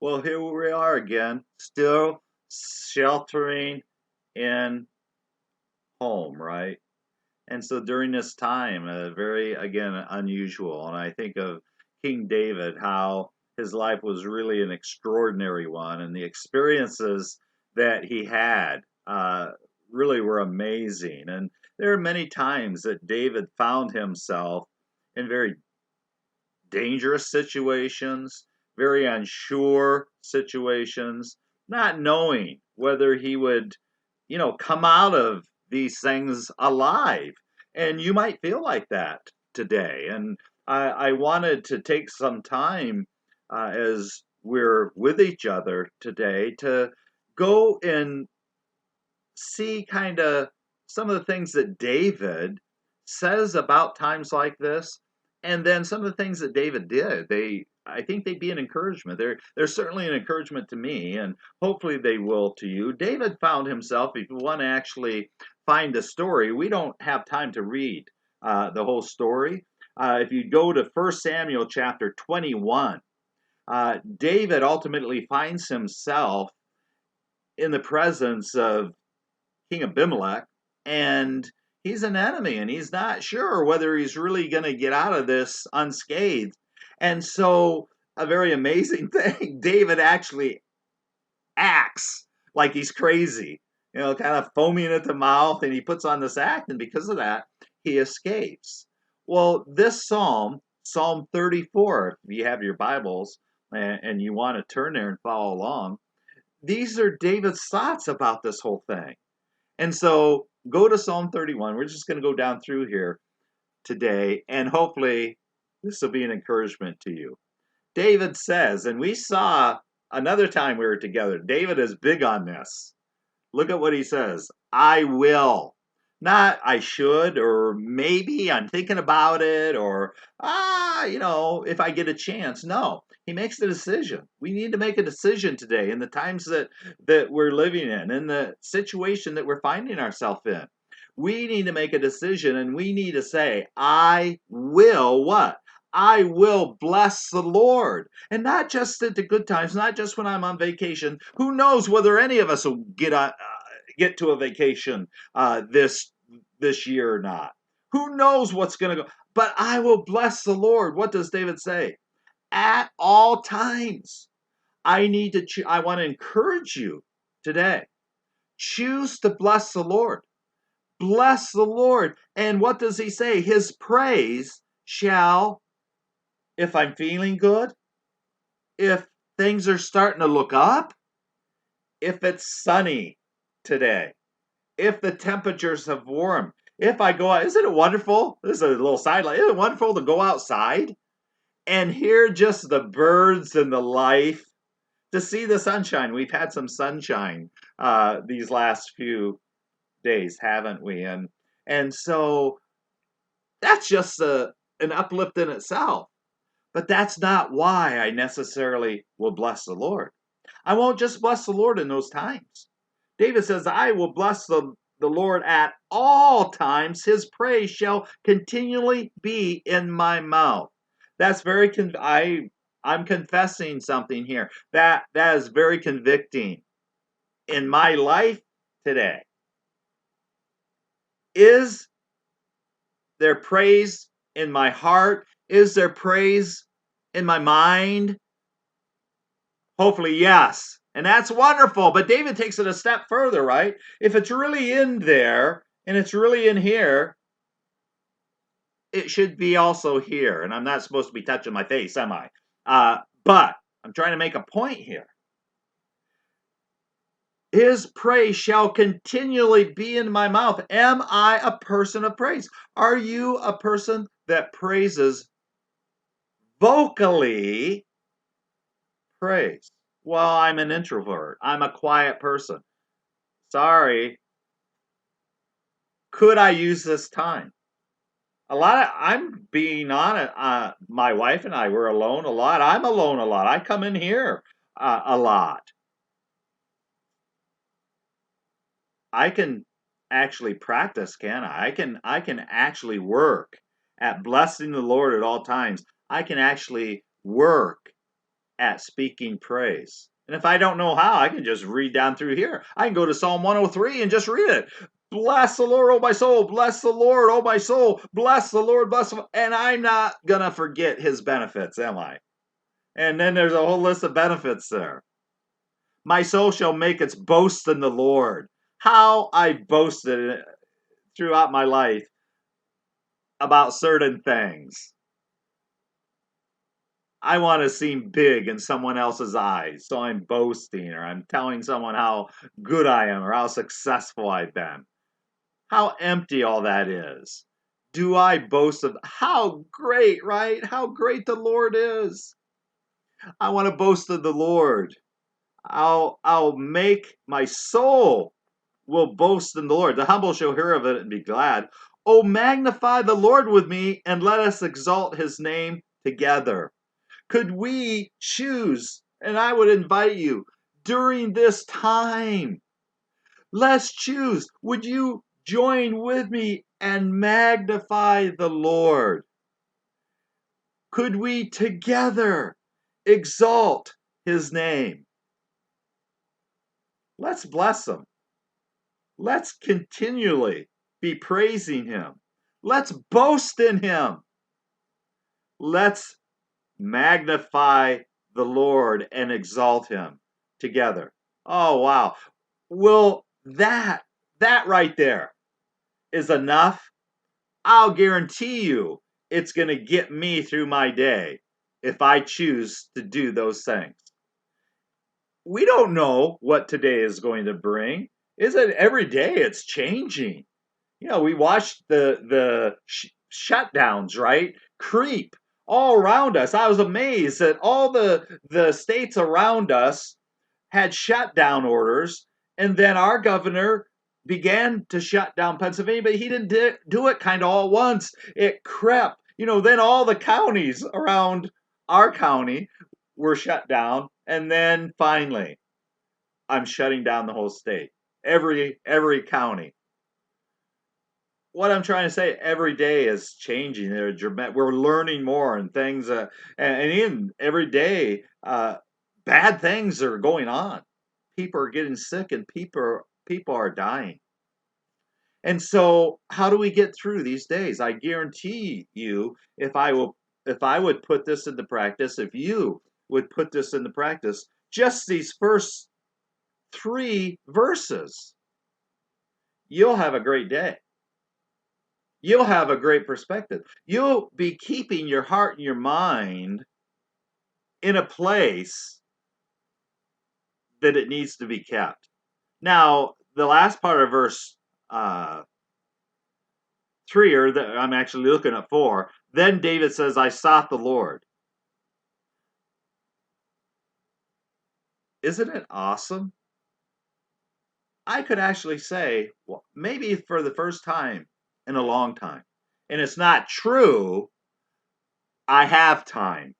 Well, here we are again, still sheltering in home, right? And so during this time, very, again, unusual. And I think of King David, how his life was really an extraordinary one, and the experiences that he had really were amazing. And there are many times that David found himself in very dangerous situations, very unsure situations, not knowing whether he would, come out of these things alive. And you might feel like that today. And I wanted to take some time as we're with each other today to go and see kind of some of the things that David says about times like this, and then some of the things that David did. I think they'd be an encouragement. They're certainly an encouragement to me, and hopefully they will to you. David found himself, if you want to actually find the story, we don't have time to read the whole story. If you go to 1 Samuel chapter 21, David ultimately finds himself in the presence of King Abimelech, and he's an enemy, and he's not sure whether he's really going to get out of this unscathed. And so, a very amazing thing, David actually acts like he's crazy, kind of foaming at the mouth, and he puts on this act, and because of that, he escapes. Well, this psalm, Psalm 34, if you have your Bibles and you want to turn there and follow along, these are David's thoughts about this whole thing. And so go to Psalm 31. We're just going to go down through here today, and hopefully this will be an encouragement to you. David says, and we saw another time we were together, David is big on this. Look at what he says. I will. Not I should, or maybe I'm thinking about it, or, if I get a chance. No, he makes the decision. We need to make a decision today in the times that we're living in the situation that we're finding ourselves in. We need to make a decision, and we need to say, I will what? I will bless the Lord. And not just at the good times, not just when I'm on vacation. Who knows whether any of us will get to a vacation this year or not? Who knows what's going to go? But I will bless the Lord. What does David say? At all times. I want to encourage you today. Choose to bless the Lord. Bless the Lord. And what does he say? His praise shall, if I'm feeling good, if things are starting to look up, if it's sunny today, if the temperatures have warmed, if I go out, isn't it wonderful? This is a little sideline. Isn't it wonderful to go outside and hear just the birds and the life, to see the sunshine? We've had some sunshine these last few days, haven't we? And so that's just an uplift in itself. But that's not why I necessarily will bless the Lord. I won't just bless the Lord in those times. David says, I will bless the Lord at all times. His praise shall continually be in my mouth. That's very, I'm confessing something here. That is very convicting in my life today. Is there praise in my heart? Is there praise in my mind? Hopefully, yes. And that's wonderful. But David takes it a step further, right? If it's really in there and it's really in here, it should be also here. And I'm not supposed to be touching my face, am I? But I'm trying to make a point here. His praise shall continually be in my mouth. Am I a person of praise? Are you a person that praises vocally? Praise. Well, I'm an introvert. I'm a quiet person. Sorry. Could I use this time? I'm being honest. My wife and I, we're alone a lot. I'm alone a lot. I come in here a lot. I can actually practice, can I? I can actually work at blessing the Lord at all times. I can actually work at speaking praise. And if I don't know how, I can just read down through here. I can go to Psalm 103 and just read it. Bless the Lord, oh my soul. Bless the Lord, oh my soul. Bless the Lord, bless the Lord. And I'm not going to forget his benefits, am I? And then there's a whole list of benefits there. My soul shall make its boast in the Lord. How I boasted throughout my life about certain things. I want to seem big in someone else's eyes, so I'm boasting or I'm telling someone how good I am or how successful I've been. How empty all that is. Do I boast of how great, right? How great the Lord is. I want to boast of the Lord. I'll make my soul will boast in the Lord. The humble shall hear of it and be glad. Oh, magnify the Lord with me and let us exalt his name together. Could we choose, and I would invite you during this time, let's choose. Would you join with me and magnify the Lord? Could we together exalt his name? Let's bless him. Let's continually be praising him. Let's boast in him. Let's magnify the Lord and exalt him together. Oh, wow. Well, that right there is enough. I'll guarantee you it's going to get me through my day if I choose to do those things. We don't know what today is going to bring. Is it every day it's changing? You know, we watched the shutdowns, right? Creep all around us. I was amazed that all the states around us had shutdown orders, and then our governor began to shut down Pennsylvania, but he didn't do it kind of all at once. It crept. You know, then all the counties around our county were shut down, and then finally, I'm shutting down the whole state. Every county. What I'm trying to say, every day is changing. We're learning more and things, and even every day, bad things are going on. People are getting sick, and people are dying. And so, how do we get through these days? I guarantee you, if I would put this into practice, if you would put this into practice, just these first 3 verses, you'll have a great day. You'll have a great perspective. You'll be keeping your heart and your mind in a place that it needs to be kept. Now, the last part of verse 3, or that I'm actually looking at 4, then David says, I sought the Lord. Isn't it awesome? I could actually say, well, maybe for the first time in a long time, and it's not true, I have time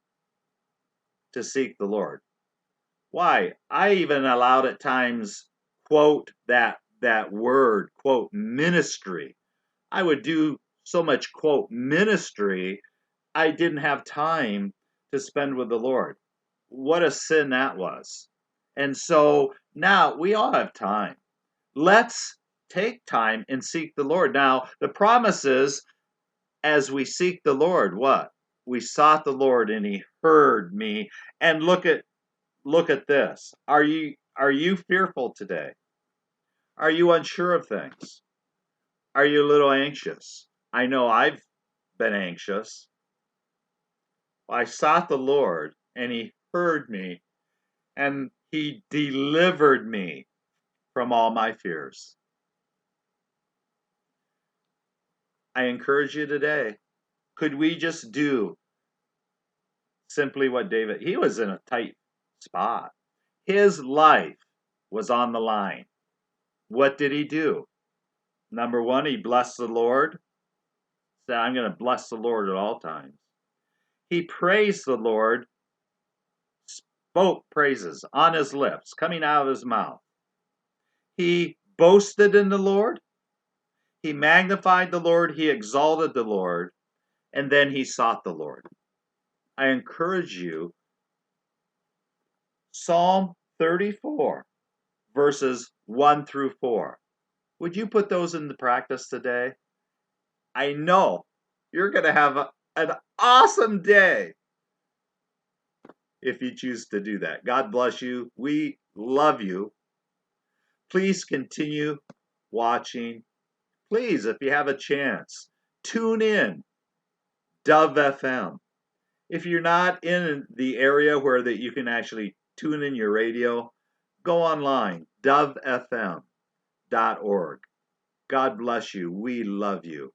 to seek the Lord. Why? I even allowed at times, quote, that word, quote, ministry. I would do so much, quote, ministry, I didn't have time to spend with the Lord. What a sin that was. And so now we all have time. Let's take time and seek the Lord. Now, the promise is, as we seek the Lord, what? We sought the Lord and he heard me. And look at this. Are you fearful today? Are you unsure of things? Are you a little anxious? I know I've been anxious. I sought the Lord and he heard me and he delivered me from all my fears. I encourage you today. Could we just do simply what David, he was in a tight spot. His life was on the line. What did he do? Number 1, he blessed the Lord. Said, I'm going to bless the Lord at all times. He praised the Lord, spoke praises on his lips, coming out of his mouth. He boasted in the Lord. He magnified the Lord. He exalted the Lord. And then he sought the Lord. I encourage you Psalm 34, verses 1 through 4. Would you put those into practice today? I know you're going to have an awesome day if you choose to do that. God bless you. We love you. Please continue watching. Please, if you have a chance, tune in Dove FM. If you're not in the area where that you can actually tune in your radio, go online, dovefm.org. God bless you. We love you.